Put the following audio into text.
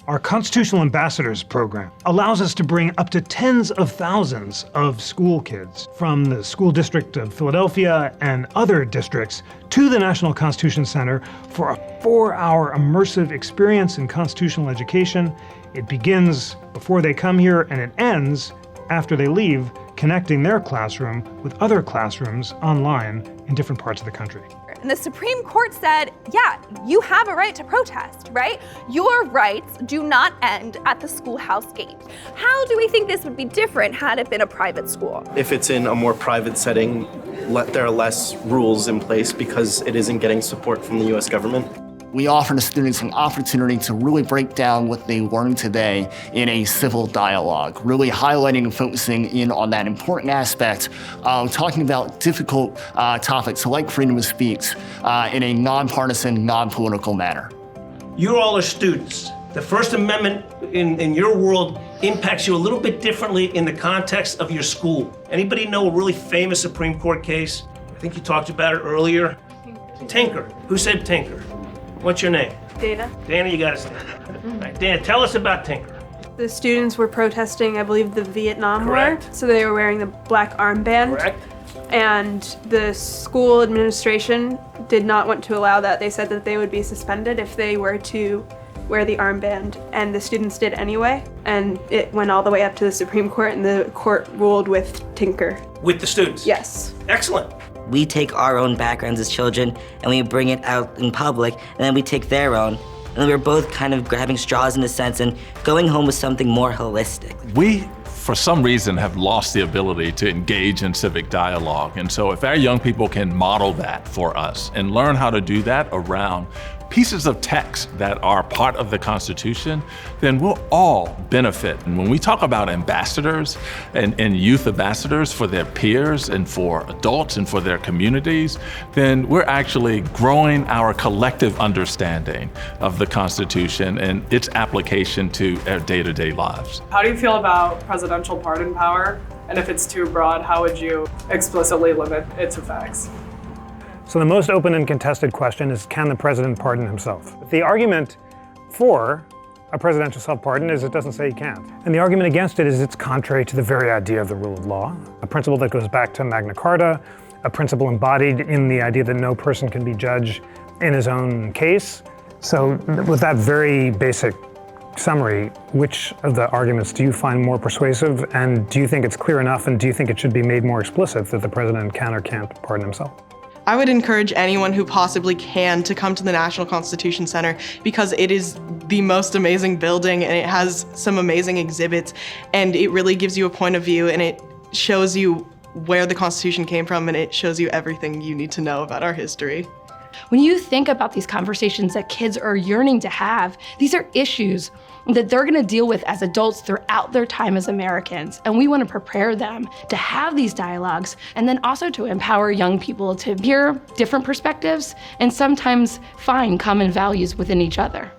Our Constitutional Ambassadors program allows us to bring up to tens of thousands of school kids from the school district of Philadelphia and other districts to the National Constitution Center for a 4-hour immersive experience in constitutional education. It begins before they come here and it ends after they leave, connecting their classroom with other classrooms online in different parts of the country. And the Supreme Court said, yeah, you have a right to protest, right? Your rights do not end at the schoolhouse gate. How do we think this would be different had it been a private school? If it's in a more private setting, there are less rules in place because it isn't getting support from the US government. We offer the students an opportunity to really break down what they learned today in a civil dialogue, really highlighting and focusing in on that important aspect of talking about difficult topics like freedom of speech in a nonpartisan, non-political manner. You all are students. The First Amendment in your world impacts you a little bit differently in the context of your school. Anybody know a really famous Supreme Court case? I think you talked about it earlier. Tinker. Who said Tinker? What's your name? Dana. Dana, you gotta stand up. All right, Dana, tell us about Tinker. The students were protesting, I believe, the Vietnam Correct. War, so they were wearing the black armband. Correct. And the school administration did not want to allow that. They said that they would be suspended if they were to wear the armband, and the students did anyway. And it went all the way up to the Supreme Court, and the court ruled with Tinker. With the students? Yes. Excellent. We take our own backgrounds as children and we bring it out in public, and then we take their own. And then we're both kind of grabbing straws in a sense and going home with something more holistic. We, for some reason, have lost the ability to engage in civic dialogue. And so if our young people can model that for us and learn how to do that around pieces of text that are part of the Constitution, then we'll all benefit. And when we talk about ambassadors and youth ambassadors for their peers and for adults and for their communities, then we're actually growing our collective understanding of the Constitution and its application to our day-to-day lives. How do you feel about presidential pardon power? And if it's too broad, how would you explicitly limit its effects? So the most open and contested question is, can the president pardon himself? The argument for a presidential self-pardon is it doesn't say he can't. And the argument against it is it's contrary to the very idea of the rule of law, a principle that goes back to Magna Carta, a principle embodied in the idea that no person can be judge in his own case. So with that very basic summary, which of the arguments do you find more persuasive, and do you think it's clear enough, and do you think it should be made more explicit that the president can or can't pardon himself? I would encourage anyone who possibly can to come to the National Constitution Center because it is the most amazing building and it has some amazing exhibits, and it really gives you a point of view and it shows you where the Constitution came from and it shows you everything you need to know about our history. When you think about these conversations that kids are yearning to have, these are issues that they're gonna deal with as adults throughout their time as Americans. And we wanna prepare them to have these dialogues and then also to empower young people to hear different perspectives and sometimes find common values within each other.